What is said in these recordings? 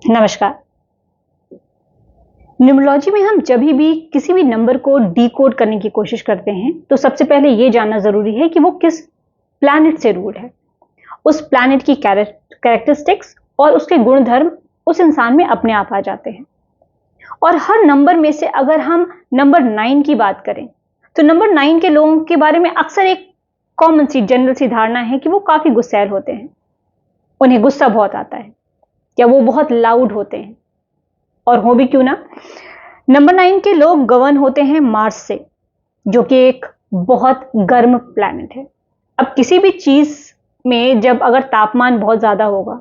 नमस्कार। न्यूमरोलॉजी में हम जब भी किसी भी नंबर को डिकोड करने की कोशिश करते हैं तो सबसे पहले यह जानना जरूरी है कि वो किस प्लैनेट से रूल्ड है। उस प्लैनेट की कैरेक्टरिस्टिक्स और उसके गुणधर्म उस इंसान में अपने आप आ जाते हैं। और हर नंबर में से अगर हम नंबर 9 की बात करें तो नंबर 9 के लोगों के बारे में अक्सर एक कॉमन सी जनरल सी धारणा है कि वो काफी गुस्सैल होते हैं, उन्हें गुस्सा बहुत आता है या वो बहुत लाउड होते हैं। और हो भी क्यों ना, नंबर 9 के लोग गवर्न होते हैं मार्स से, जो कि एक बहुत गर्म प्लैनेट है। अब किसी भी चीज में जब अगर तापमान बहुत ज्यादा होगा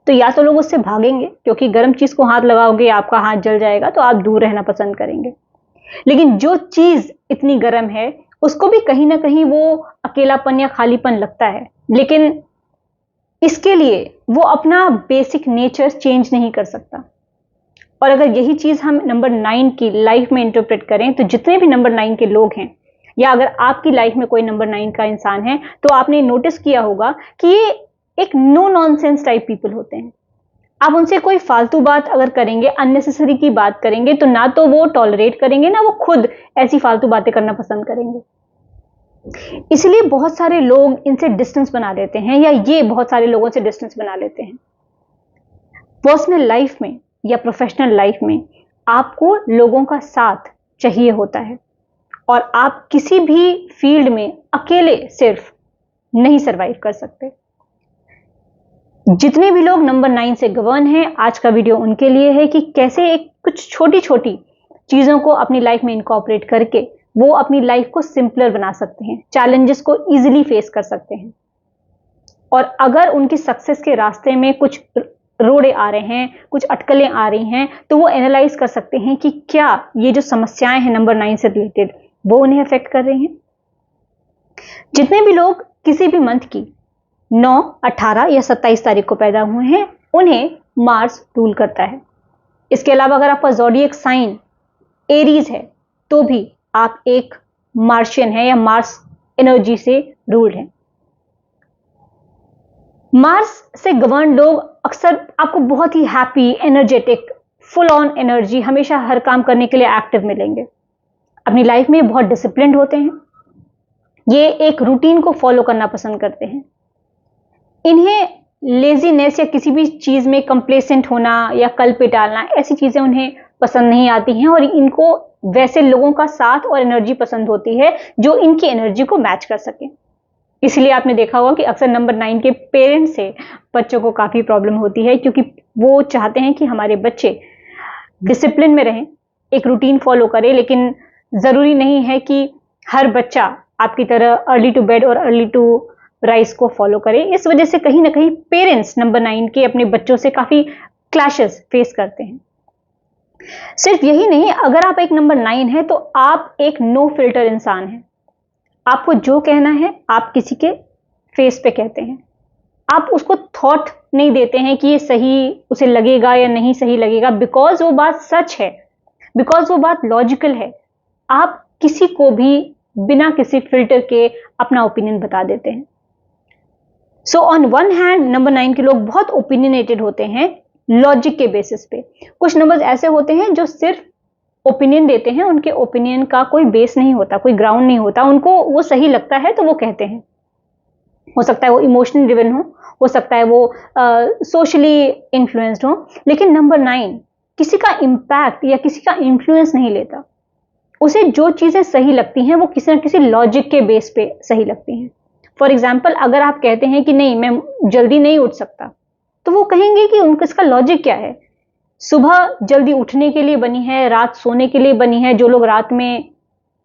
तो या तो लोग उससे भागेंगे, क्योंकि गर्म चीज को हाथ लगाओगे आपका हाथ जल जाएगा, तो आप दूर रहना पसंद करेंगे। लेकिन जो चीज इतनी गर्म है उसको भी कहीं ना कहीं वो अकेलापन या खालीपन लगता है, लेकिन इसके लिए वो अपना बेसिक नेचर चेंज नहीं कर सकता। और अगर यही चीज हम नंबर 9 की लाइफ में इंटरप्रेट करें तो जितने भी नंबर 9 के लोग हैं, या अगर आपकी लाइफ में कोई नंबर 9 का इंसान है, तो आपने नोटिस किया होगा कि ये एक नो नॉनसेंस टाइप पीपल होते हैं। आप उनसे कोई फालतू बात अगर करेंगे, अननेसेसरी की बात करेंगे, तो ना तो वो टॉलरेट करेंगे, ना वो खुद ऐसी फालतू बातें करना पसंद करेंगे। इसलिए बहुत सारे लोग इनसे डिस्टेंस बना लेते हैं, या ये बहुत सारे लोगों से डिस्टेंस बना लेते हैं। पर्सनल लाइफ में या प्रोफेशनल लाइफ में आपको लोगों का साथ चाहिए होता है, और आप किसी भी फील्ड में अकेले सिर्फ नहीं सरवाइव कर सकते। जितने भी लोग नंबर 9 से गवर्न हैं, आज का वीडियो उनके लिए है कि कैसे एक कुछ छोटी छोटी चीजों को अपनी लाइफ में इनकॉर्पोरेट करके वो अपनी लाइफ को सिंपलर बना सकते हैं, चैलेंजेस को इजीली फेस कर सकते हैं। और अगर उनकी सक्सेस के रास्ते में कुछ रोड़े आ रहे हैं, कुछ अटकलें आ रही हैं, तो वो एनालाइज कर सकते हैं कि क्या ये जो समस्याएं हैं नंबर 9 से रिलेटेड वो उन्हें अफेक्ट कर रही हैं। जितने भी लोग किसी भी मंथ की 9, 18 या 27 तारीख को पैदा हुए हैं, उन्हें मार्स रूल करता है। इसके अलावा अगर आपका ज़ोडिएक साइन एरीज है तो भी आप एक मार्शियन है या मार्स एनर्जी से रूल्ड है। मार्स से गवर्न लोग अक्सर आपको बहुत ही happy, energetic, full on energy, हमेशा हर काम करने के लिए एक्टिव मिलेंगे। अपनी लाइफ में बहुत डिसिप्लिन्ड होते हैं, ये एक रूटीन को फॉलो करना पसंद करते हैं। इन्हें लेजीनेस या किसी भी चीज में कंप्लेसेंट होना या कल पे टालना, ऐसी चीजें उन्हें पसंद नहीं आती हैं, और इनको वैसे लोगों का साथ और एनर्जी पसंद होती है जो इनकी एनर्जी को मैच कर सके। इसलिए आपने देखा होगा कि अक्सर नंबर 9 के पेरेंट्स से बच्चों को काफी प्रॉब्लम होती है, क्योंकि वो चाहते हैं कि हमारे बच्चे डिसिप्लिन में रहें, एक रूटीन फॉलो करें। लेकिन जरूरी नहीं है कि हर बच्चा आपकी तरह अर्ली टू बेड और अर्ली टू राइज को फॉलो करे। इस वजह से कहीं ना कहीं पेरेंट्स नंबर 9 के अपने बच्चों से काफी क्लैशेस फेस करते हैं। सिर्फ यही नहीं, अगर आप एक नंबर 9 है तो आप एक नो फिल्टर इंसान हैं। आपको जो कहना है आप किसी के फेस पे कहते हैं, आप उसको थॉट नहीं देते हैं कि ये सही उसे लगेगा या नहीं सही लगेगा, बिकॉज वो बात सच है, बिकॉज वो बात लॉजिकल है। आप किसी को भी बिना किसी फिल्टर के अपना ओपिनियन बता देते हैं। So on one hand number 9 के लोग बहुत ओपिनियनेटेड होते हैं लॉजिक के बेसिस पे। कुछ नंबर्स ऐसे होते हैं जो सिर्फ ओपिनियन देते हैं, उनके ओपिनियन का कोई बेस नहीं होता, कोई ग्राउंड नहीं होता, उनको वो सही लगता है तो वो कहते हैं। हो सकता है वो इमोशनल ड्रिवन हो सकता है वो सोशली इन्फ्लुएंस्ड हो, लेकिन नंबर 9 किसी का इंपैक्ट या किसी का इन्फ्लुएंस नहीं लेता। उसे जो चीजें सही लगती हैं वो किसी ना किसी लॉजिक के बेस पे सही लगती हैं। फॉर एग्जाम्पल, अगर आप कहते हैं कि नहीं मैं जल्दी नहीं उठ सकता, तो वो कहेंगे कि उनका इसका लॉजिक क्या है। सुबह जल्दी उठने के लिए बनी है, रात सोने के लिए बनी है। जो लोग रात में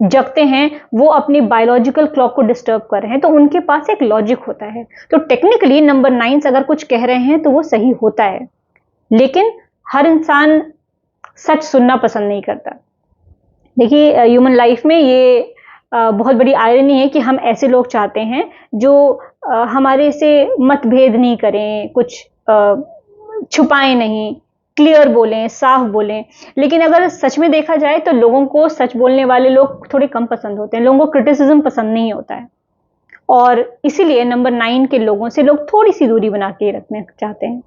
जगते हैं वो अपनी बायोलॉजिकल क्लॉक को डिस्टर्ब कर रहे हैं, तो उनके पास एक लॉजिक होता है। तो टेक्निकली नंबर 9 अगर कुछ कह रहे हैं तो वो सही होता है, लेकिन हर इंसान सच सुनना पसंद नहीं करता। देखिए, ह्यूमन लाइफ में ये बहुत बड़ी आयरनी है कि हम ऐसे लोग चाहते हैं जो हमारे से मतभेद नहीं करें, कुछ छुपाएं नहीं, क्लियर बोलें, साफ बोलें। लेकिन अगर सच में देखा जाए तो लोगों को सच बोलने वाले लोग थोड़े कम पसंद होते हैं, लोगों को क्रिटिसिज्म पसंद नहीं होता है, और इसीलिए नंबर 9 के लोगों से लोग थोड़ी सी दूरी बना के रखना चाहते हैं।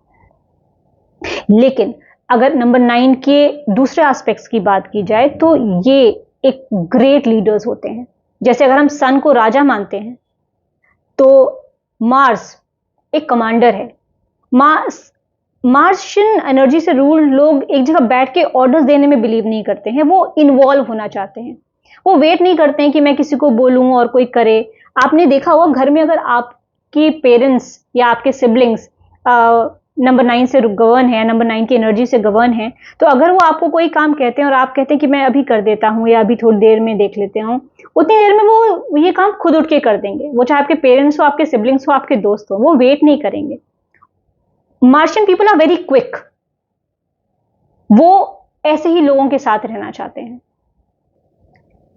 लेकिन अगर नंबर 9 के दूसरे एस्पेक्ट्स की बात की जाए तो ये एक ग्रेट लीडर्स होते हैं। जैसे अगर हम सन को राजा मानते हैं तो मार्स एक कमांडर है। मार्शियन एनर्जी से रूल लोग एक जगह बैठ के ऑर्डर्स देने में बिलीव नहीं करते हैं, वो इन्वॉल्व होना चाहते हैं। वो वेट नहीं करते हैं कि मैं किसी को बोलूं और कोई करे। आपने देखा होगा घर में अगर आपके पेरेंट्स या आपके सिबलिंग्स नंबर 9 से गवर्न है, नंबर 9 की एनर्जी से गवर्न है, तो अगर वो आपको कोई काम कहते हैं और आप कहते हैं कि मैं अभी कर देता हूं या अभी थोड़ी देर में देख लेते हूं, उतनी देर में वो ये काम खुद उठ के कर देंगे। वो चाहे आपके पेरेंट्स हो, आपके सिबलिंग्स हो, आपके दोस्त हो, वो वेट नहीं करेंगे। Martian people are very quick. वो ऐसे ही लोगों के साथ रहना चाहते हैं।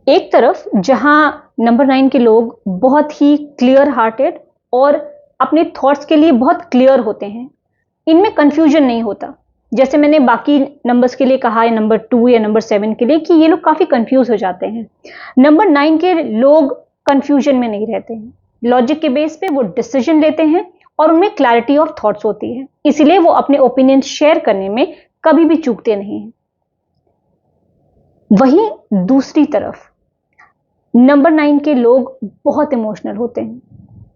एक तरफ जहां नंबर 9 के लोग बहुत ही क्लियर हार्टेड और अपने थॉट्स के लिए बहुत क्लियर होते हैं, इनमें कंफ्यूजन नहीं होता। जैसे मैंने बाकी नंबर्स के लिए कहा है, नंबर 2 या नंबर 7 के लिए, कि ये लोग काफी कंफ्यूज हो जाते हैं। नंबर 9 के लोग कंफ्यूजन में नहीं रहते हैं। लॉजिक के बेस पे वो डिसीजन लेते हैं और उनमें क्लैरिटी ऑफ थॉट्स होती है, इसलिए वो अपने ओपिनियन शेयर करने में कभी भी चूकते नहीं हैं। वहीं दूसरी तरफ नंबर 9 के लोग बहुत इमोशनल होते हैं।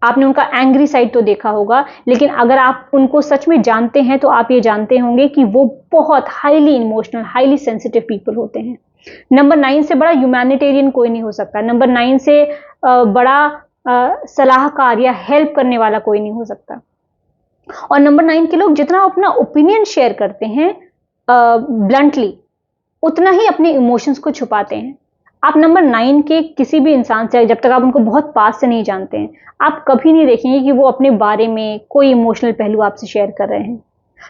आपने उनका एंग्री साइड तो देखा होगा, लेकिन अगर आप उनको सच में जानते हैं तो आप ये जानते होंगे कि वो बहुत highly emotional, highly sensitive people होते हैं। नंबर 9 से बड़ा ह्यूमैनिटेरियन कोई नहीं हो सकता। नंबर 9 से बड़ा सलाहकार या हेल्प करने वाला कोई नहीं हो सकता। और नंबर 9 के लोग जितना अपना ओपिनियन शेयर करते हैं ब्लंटली, उतना ही अपने इमोशंस को छुपाते हैं। आप नंबर 9 के किसी भी इंसान से, जब तक आप उनको बहुत पास से नहीं जानते हैं, आप कभी नहीं देखेंगे कि वो अपने बारे में कोई इमोशनल पहलू आपसे शेयर कर रहे हैं।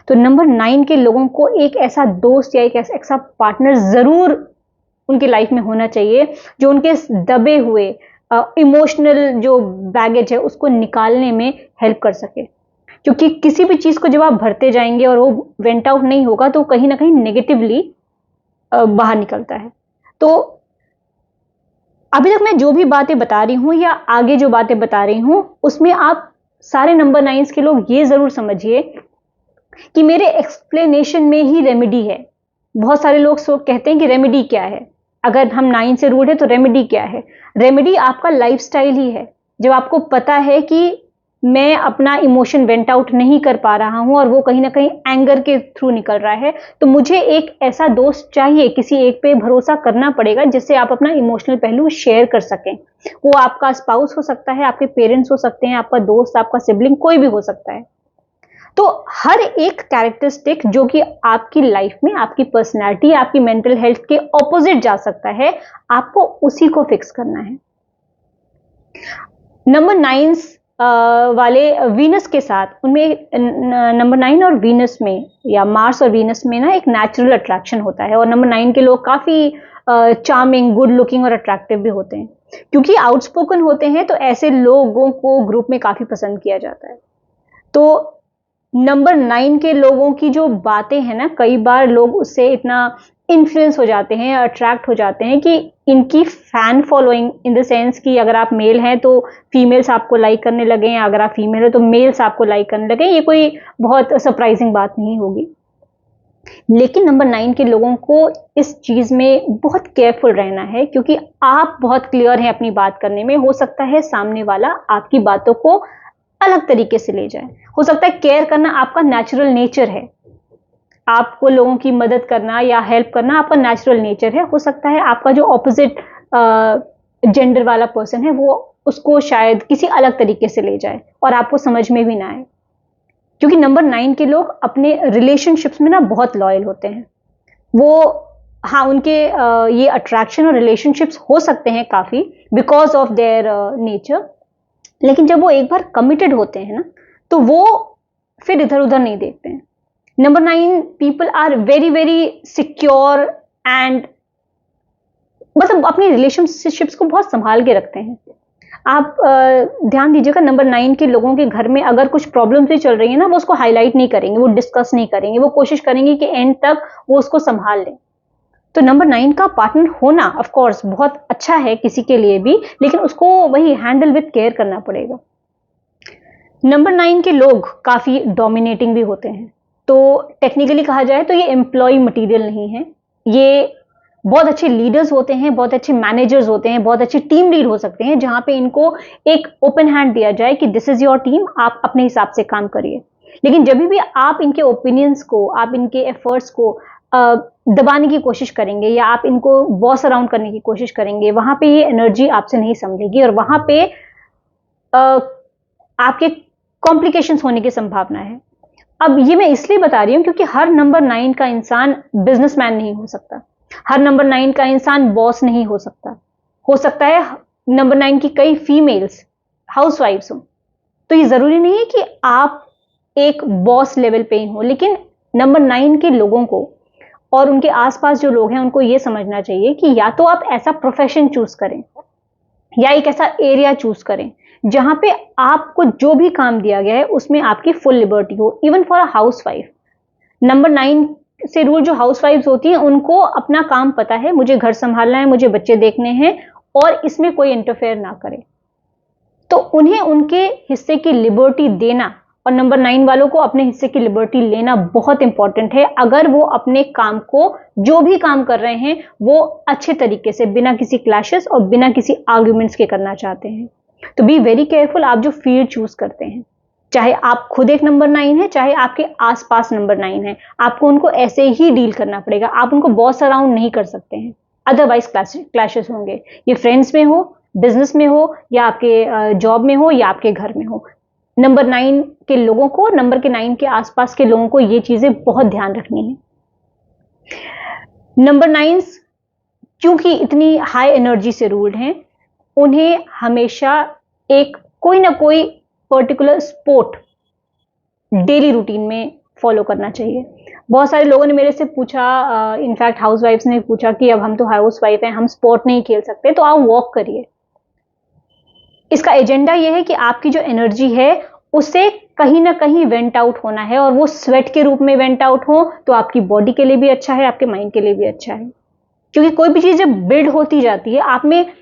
तो नंबर 9 के लोगों को एक ऐसा दोस्त या एक ऐसा पार्टनर जरूर उनकी लाइफ में होना चाहिए जो उनके दबे हुए इमोशनल जो बैगेज है उसको निकालने में हेल्प कर सके। क्योंकि किसी भी चीज को जब आप भरते जाएंगे और वो वेंट आउट नहीं होगा तो कहीं ना कहीं नेगेटिवली बाहर निकलता है। तो अभी तक मैं जो भी बातें बता रही हूं या आगे जो बातें बता रही हूं, उसमें आप सारे नंबर 9 के लोग ये जरूर समझिए कि मेरे एक्सप्लेनेशन में ही रेमेडी है। बहुत सारे लोग कहते हैं कि रेमेडी क्या है, अगर हम 9 से रूल्ड है तो रेमेडी क्या है। रेमेडी आपका लाइफस्टाइल ही है। जब आपको पता है कि मैं अपना इमोशन वेंट आउट नहीं कर पा रहा हूं और वो कहीं ना कहीं एंगर के थ्रू निकल रहा है, तो मुझे एक ऐसा दोस्त चाहिए, किसी एक पे भरोसा करना पड़ेगा जिससे आप अपना इमोशनल पहलू शेयर कर सकें। वो आपका स्पाउस हो सकता है, आपके पेरेंट्स हो सकते हैं, आपका दोस्त, आपका सिबलिंग, कोई भी हो सकता है। तो हर एक कैरेक्टरिस्टिक जो कि आपकी लाइफ में, आपकी पर्सनैलिटी, आपकी मेंटल हेल्थ के ऑपोजिट जा सकता है, आपको उसी को फिक्स करना है। नंबर 9 वाले वीनस के साथ, उनमें नंबर 9 और वीनस में या मार्स और वीनस में ना एक नेचुरल अट्रैक्शन होता है। और नंबर 9 के लोग काफी चार्मिंग, गुड लुकिंग और अट्रैक्टिव भी होते हैं। क्योंकि आउटस्पोकन होते हैं तो ऐसे लोगों को ग्रुप में काफी पसंद किया जाता है। तो नंबर 9 के लोगों की जो बातें हैं ना, कई बार लोग उससे इतना इन्फ्लुएंस हो जाते हैं, अट्रैक्ट हो जाते हैं कि इनकी fan following, in the sense कि अगर आप मेल हैं तो फीमेल्स आपको लाइक करने लगे, या अगर आप फीमेल हो तो मेल्स आपको लाइक करने लगे। ये कोई बहुत सरप्राइजिंग बात नहीं होगी। लेकिन नंबर 9 के लोगों को इस चीज में बहुत केयरफुल रहना है, क्योंकि आप बहुत क्लियर हैं अपनी बात करने में। हो सकता है सामने वाला आपकी बातों को अलग तरीके से ले जाए। हो सकता है केयर करना आपका नेचुरल नेचर है, आपको लोगों की मदद करना या हेल्प करना आपका नेचुरल नेचर है। हो सकता है आपका जो ऑपोजिट जेंडर वाला पर्सन है वो उसको शायद किसी अलग तरीके से ले जाए और आपको समझ में भी ना आए। क्योंकि नंबर 9 के लोग अपने रिलेशनशिप्स में ना बहुत लॉयल होते हैं। वो, हाँ, उनके ये अट्रैक्शन और रिलेशनशिप्स हो सकते हैं काफी बिकॉज ऑफ देयर नेचर, लेकिन जब वो एक बार कमिटेड होते हैं ना, तो वो फिर इधर उधर नहीं देखते हैं। Number 9 people are very very secure and मतलब अपनी रिलेशनशिप्स को बहुत संभाल के रखते हैं। आप ध्यान दीजिएगा, नंबर 9 के लोगों के घर में अगर कुछ प्रॉब्लम्स भी चल रही है ना, वो उसको हाईलाइट नहीं करेंगे, वो डिस्कस नहीं करेंगे, वो कोशिश करेंगे कि एंड तक वो उसको संभाल लें। तो नंबर 9 का पार्टनर होना ऑफ कोर्स बहुत अच्छा है किसी के लिए भी, लेकिन उसको वही हैंडल विद केयर करना पड़ेगा। नंबर 9 के लोग काफी डोमिनेटिंग भी होते हैं। तो तो टेक्निकली कहा जाए तो ये एम्प्लॉय मटेरियल नहीं है, ये बहुत अच्छे लीडर्स होते हैं, बहुत अच्छे मैनेजर्स होते हैं, बहुत अच्छे टीम लीड हो सकते हैं, जहां पे इनको एक ओपन हैंड दिया जाए कि दिस इज योर टीम, आप अपने हिसाब से काम करिए। लेकिन जब भी आप इनके ओपिनियंस को, आप इनके एफर्ट्स को दबाने की कोशिश करेंगे या आप इनको बॉस अराउंड करने की कोशिश करेंगे, वहां पे ये एनर्जी आपसे नहीं संभलेगी और वहां पे आपके कॉम्प्लिकेशंस होने की संभावना है। अब ये मैं इसलिए बता रही हूं क्योंकि हर नंबर 9 का इंसान बिजनेसमैन नहीं हो सकता, हर नंबर 9 का इंसान बॉस नहीं हो सकता है नंबर 9 की कई फीमेल्स हाउसवाइफ्स हो। तो ये जरूरी नहीं है कि आप एक बॉस लेवल पे ही हो, लेकिन नंबर 9 के लोगों को और उनके आसपास जो लोग हैं उनको ये समझना चाहिए कि या तो आप ऐसा प्रोफेशन चूज करें या एक ऐसा एरिया चूज करें जहां पे आपको जो भी काम दिया गया है उसमें आपकी फुल लिबर्टी हो। Even for a housewife, number 9 से रूल जो हाउसवाइफ्स होती हैं उनको अपना काम पता है, मुझे घर संभालना है, मुझे बच्चे देखने हैं और इसमें कोई इंटरफेयर ना करे, तो उन्हें उनके हिस्से की लिबर्टी देना और नंबर 9 वालों को अपने हिस्से की लिबर्टी लेना बहुत इंपॉर्टेंट है, अगर वो अपने काम को, जो भी काम कर रहे हैं, वो अच्छे तरीके से बिना किसी क्लैशेस और बिना किसी आर्ग्यूमेंट्स के करना चाहते हैं। तो बी वेरी केयरफुल आप जो फील्ड चूज करते हैं, चाहे आप खुद एक नंबर 9 है, चाहे आपके आसपास नंबर 9 है, आपको उनको ऐसे ही डील करना पड़ेगा। आप उनको बॉस अराउंड नहीं कर सकते हैं, अदरवाइज क्लैशेस होंगे। ये फ्रेंड्स में हो, बिजनेस में हो, या आपके जॉब में हो, या आपके घर में हो। नंबर 9 के लोगों को, नंबर के 9 के आसपास के लोगों को ये चीजें बहुत ध्यान रखनी है। नंबर 9 क्योंकि इतनी हाई एनर्जी से रूल्ड हैं, उन्हें हमेशा एक कोई ना कोई पर्टिकुलर स्पोर्ट डेली रूटीन में फॉलो करना चाहिए। बहुत सारे लोगों ने मेरे से पूछा, इनफैक्ट हाउसवाइफ्स ने पूछा कि अब हम तो हाउसवाइफ हैं, हम स्पोर्ट नहीं खेल सकते, तो आप वॉक करिए। इसका एजेंडा यह है कि आपकी जो एनर्जी है उसे कहीं ना कहीं वेंट आउट होना है, और वो स्वेट के रूप में वेंट आउट हो तो आपकी बॉडी के लिए भी अच्छा है, आपके माइंड के लिए भी अच्छा है। क्योंकि कोई भी चीज जब बिल्ड होती जाती है, आप में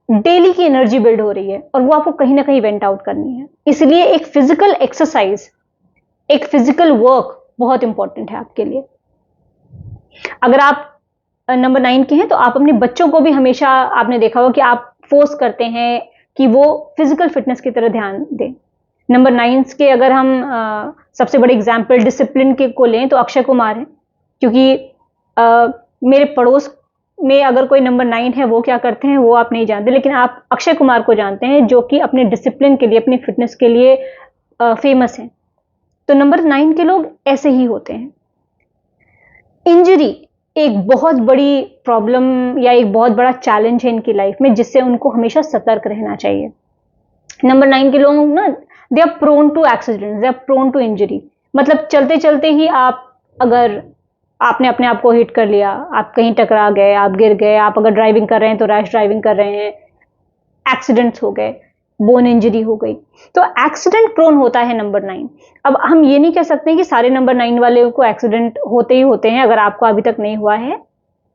डेली की एनर्जी बिल्ड हो रही है और वो आपको कहीं ना कहीं वेंट आउट करनी है। इसलिए एक फिजिकल एक्सरसाइज, एक फिजिकल वर्क बहुत इंपॉर्टेंट है आपके लिए। अगर आप नंबर 9 के हैं तो आप अपने बच्चों को भी हमेशा, आपने देखा होगा कि आप फोर्स करते हैं कि वो फिजिकल फिटनेस की तरह ध्यान दें। नंबर 9 के अगर हम सबसे बड़े एग्जाम्पल डिसिप्लिन के को लें तो अक्षय कुमार है, क्योंकि मेरे पड़ोस में अगर कोई नंबर 9 है, वो क्या करते हैं वो आप नहीं जानते, लेकिन आप अक्षय कुमार को जानते हैं जो कि अपने डिसिप्लिन के लिए, अपनी फिटनेस के लिए फेमस हैं। तो नंबर 9 के लोग ऐसे ही होते हैं। इंजरी एक बहुत बड़ी प्रॉब्लम या एक बहुत बड़ा चैलेंज है इनकी लाइफ में, जिससे उनको हमेशा सतर्क रहना चाहिए। नंबर 9 के लोग ना, they are prone to accident, they are prone to injury. मतलब चलते चलते ही आप, अगर आपने अपने आप को हिट कर लिया, आप कहीं टकरा गए, आप गिर गए, आप अगर ड्राइविंग कर रहे हैं तो रैश ड्राइविंग कर रहे हैं, एक्सीडेंट्स हो गए, बोन इंजरी हो गई, तो एक्सीडेंट प्रोन होता है नंबर 9। अब हम ये नहीं कह सकते कि सारे नंबर 9 वाले को एक्सीडेंट होते ही होते हैं। अगर आपको अभी तक नहीं हुआ है,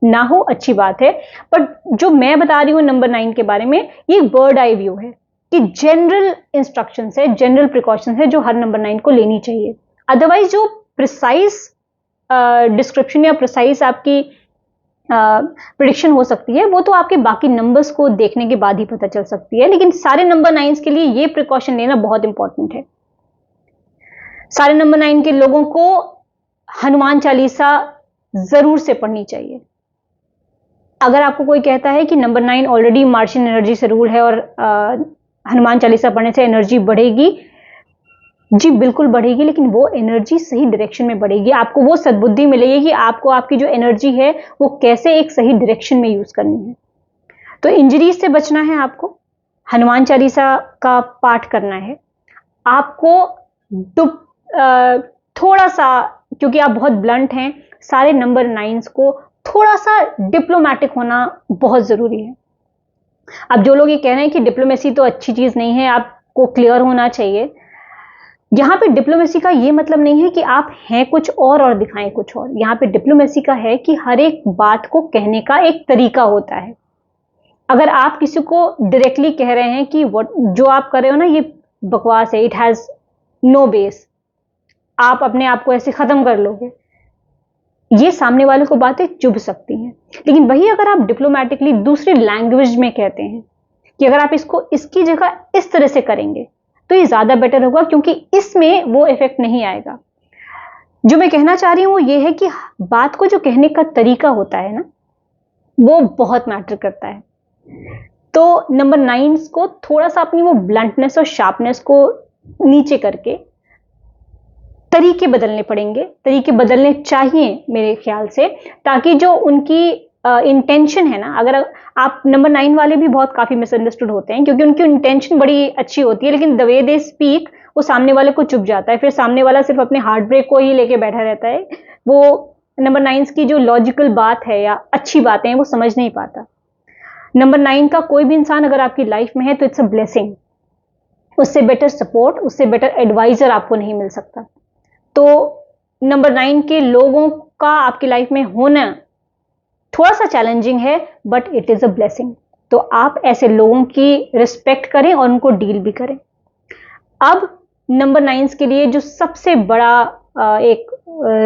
ना हो, अच्छी बात है, पर जो मैं बता रही हूं नंबर 9 के बारे में, ये बर्ड आई व्यू है कि जनरल इंस्ट्रक्शंस है, जनरल प्रिकॉशंस है जो हर नंबर 9 को लेनी चाहिए। अदरवाइज जो प्रिसाइज डिस्क्रिप्शन या प्रिसाइज आपकी प्रिडिक्शन हो सकती है, वो तो आपके बाकी नंबर्स को देखने के बाद ही पता चल सकती है। लेकिन सारे नंबर 9 के लिए ये प्रिकॉशन लेना बहुत इंपॉर्टेंट है। सारे नंबर 9 के लोगों को हनुमान चालीसा जरूर से पढ़नी चाहिए। अगर आपको कोई कहता है कि नंबर 9 ऑलरेडी मार्शियन एनर्जी से रूल है और हनुमान चालीसा पढ़ने से एनर्जी बढ़ेगी, जी बिल्कुल बढ़ेगी, लेकिन वो एनर्जी सही डायरेक्शन में बढ़ेगी। आपको वो सद्बुद्धि मिलेगी कि आपको आपकी जो एनर्जी है वो कैसे एक सही डायरेक्शन में यूज करनी है। तो इंजरीज से बचना है, आपको हनुमान चालीसा का पाठ करना है, आपको थोड़ा सा, क्योंकि आप बहुत ब्लंट हैं, सारे नंबर 9 को थोड़ा सा डिप्लोमेटिक होना बहुत जरूरी है। अब जो लोग ये कह रहे हैं कि डिप्लोमेसी तो अच्छी चीज नहीं है, आपको क्लियर होना चाहिए। यहां पे डिप्लोमेसी का ये मतलब नहीं है कि आप हैं कुछ और दिखाएं कुछ और। यहां पे डिप्लोमेसी का है कि हर एक बात को कहने का एक तरीका होता है। अगर आप किसी को डायरेक्टली कह रहे हैं कि जो आप कर रहे हो ना ये बकवास है, इट हैज नो बेस, आप अपने आप को ऐसे खत्म कर लोगे, ये सामने वाले को बातें चुभ सकती हैं। लेकिन वही अगर आप डिप्लोमेटिकली दूसरी लैंग्वेज में कहते हैं कि अगर आप इसको इसकी जगह इस तरह से करेंगे तो ये ज्यादा बेटर होगा, क्योंकि इसमें वो इफेक्ट नहीं आएगा। जो मैं कहना चाह रही हूं वो ये है कि बात को जो कहने का तरीका होता है ना, वो बहुत मैटर करता है। तो नंबर 9 को थोड़ा सा अपनी वो ब्लंटनेस और शार्पनेस को नीचे करके तरीके बदलने पड़ेंगे, तरीके बदलने चाहिए मेरे ख्याल से, ताकि जो उनकी इंटेंशन है ना, अगर आप नंबर 9 वाले भी बहुत काफी मिसअंडरस्टूड होते हैं, क्योंकि उनकी इंटेंशन बड़ी अच्छी होती है, लेकिन द वे दे स्पीक वो सामने वाले को चुभ जाता है। फिर सामने वाला सिर्फ अपने हार्ट ब्रेक को ही लेके बैठा रहता है, वो नंबर 9 की जो लॉजिकल बात है या अच्छी बातें हैं वो समझ नहीं पाता। नंबर 9 का कोई भी इंसान अगर आपकी लाइफ में है तो इट्स अ ब्लेसिंग। उससे बेटर सपोर्ट, उससे बेटर एडवाइजर आपको नहीं मिल सकता। तो नंबर 9 के लोगों का आपकी लाइफ में होना थोड़ा सा चैलेंजिंग है, but it is a blessing. तो आप ऐसे लोगों की रिस्पेक्ट करें और उनको डील भी करें। अब नंबर 9 के लिए जो सबसे बड़ा एक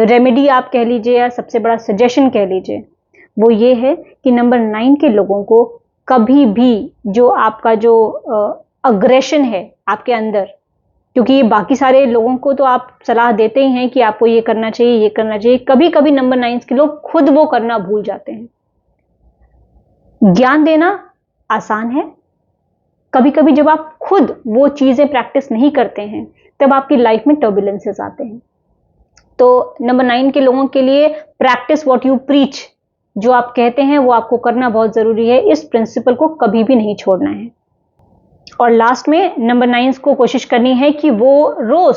रेमेडी आप कह लीजिए या सबसे बड़ा सजेशन कह लीजिए, वो ये है कि नंबर 9 के लोगों को कभी भी जो आपका जो अग्रेशन है आपके अंदर, क्योंकि बाकी सारे लोगों को तो आप सलाह देते ही हैं कि आपको ये करना चाहिए, ये करना चाहिए, कभी कभी नंबर 9 के लोग खुद वो करना भूल जाते हैं। ज्ञान देना आसान है, कभी कभी जब आप खुद वो चीजें प्रैक्टिस नहीं करते हैं तब आपकी लाइफ में टर्बुलेंसेस आते हैं। तो नंबर 9 के लोगों के लिए प्रैक्टिस व्हाट यू प्रीच, जो आप कहते हैं वो आपको करना बहुत जरूरी है। इस प्रिंसिपल को कभी भी नहीं छोड़ना है। और लास्ट में नंबर 9 को कोशिश करनी है कि वो रोज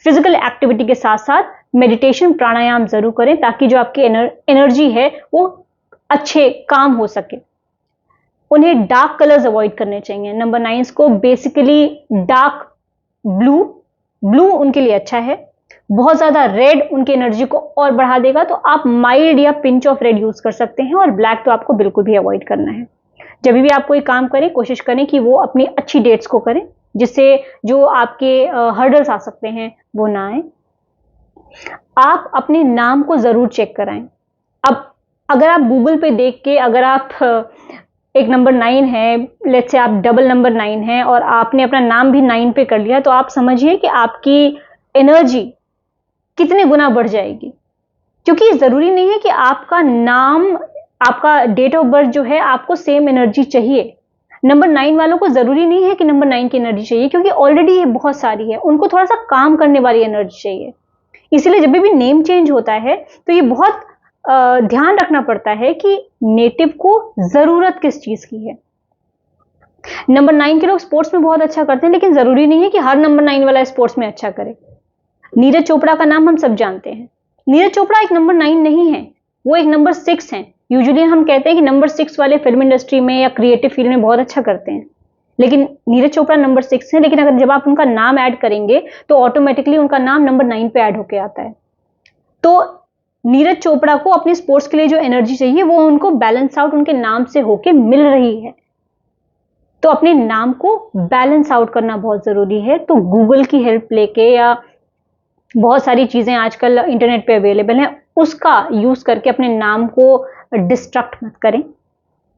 फिजिकल एक्टिविटी के साथ साथ मेडिटेशन प्राणायाम जरूर करें, ताकि जो आपकी एनर्जी है वो अच्छे काम हो सके। उन्हें डार्क कलर्स अवॉइड करने चाहिए। नंबर 9 को बेसिकली डार्क ब्लू उनके लिए अच्छा है। बहुत ज्यादा रेड उनकी एनर्जी को और बढ़ा देगा, तो आप माइल्ड या पिंच ऑफ रेड यूज कर सकते हैं। और ब्लैक तो आपको बिल्कुल भी अवॉइड करना है। जब भी आप कोई काम करें कोशिश करें कि वो अपनी अच्छी डेट्स को करें, जिससे जो आपके हर्डल्स आ सकते हैं वो ना आए। आप अपने नाम को जरूर चेक कराएं। अब अगर आप गूगल पे देख के, अगर आप एक नंबर 9 है, लेट्स से आप डबल नंबर 9 है और आपने अपना नाम भी 9 पे कर लिया, तो आप समझिए कि आपकी एनर्जी कितने गुना बढ़ जाएगी। क्योंकि जरूरी नहीं है कि आपका नाम, आपका डेट ऑफ बर्थ जो है आपको सेम एनर्जी चाहिए। नंबर 9 वालों को जरूरी नहीं है कि नंबर 9 की एनर्जी चाहिए, क्योंकि ऑलरेडी ये बहुत सारी है। उनको थोड़ा सा काम करने वाली एनर्जी चाहिए। इसलिए जब भी नेम चेंज होता है तो ये बहुत ध्यान रखना पड़ता है कि नेटिव को जरूरत किस चीज की है। नंबर 9 के लोग स्पोर्ट्स में बहुत अच्छा करते हैं, लेकिन जरूरी नहीं है कि हर नंबर 9 वाला स्पोर्ट्स में अच्छा करे। नीरज चोपड़ा का नाम हम सब जानते हैं। नीरज चोपड़ा एक नंबर 9 नहीं है, वो एक नंबर 6 है। यूजुअली हम कहते हैं कि नंबर 6 वाले फिल्म इंडस्ट्री में या क्रिएटिव फील्ड में बहुत अच्छा करते हैं, लेकिन नीरज चोपड़ा नंबर 6 है। लेकिन अगर जब आप उनका नाम ऐड करेंगे तो ऑटोमेटिकली उनका नाम नंबर 9 पे ऐड होके आता है। तो नीरज चोपड़ा को अपनी स्पोर्ट्स के लिए जो एनर्जी चाहिए वो उनको बैलेंस आउट उनके नाम से होके मिल रही है। तो अपने नाम को बैलेंस आउट करना बहुत जरूरी है। तो गूगल की हेल्प लेके या बहुत सारी चीजें आजकल इंटरनेट पे अवेलेबल हैं, उसका यूज करके अपने नाम को डिस्ट्रक्ट मत करें।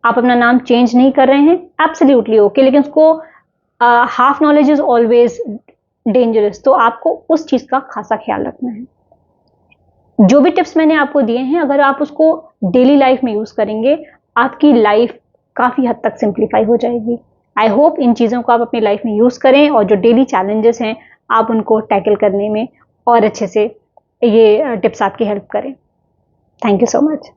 आप अपना नाम चेंज नहीं कर रहे हैं, एब्सोल्युटली ओके, लेकिन उसको half knowledge is always dangerous. तो आपको उस चीज का खासा ख्याल रखना है। जो भी टिप्स मैंने आपको दिए हैं, अगर आप उसको डेली लाइफ में यूज करेंगे, आपकी लाइफ काफी हद तक सिंप्लीफाई हो जाएगी। आई होप इन चीजों को आप अपनी लाइफ में यूज करें और जो डेली चैलेंजेस हैं आप उनको टैकल करने में और अच्छे से ये टिप्स आपकी हेल्प करें। Thank you so much.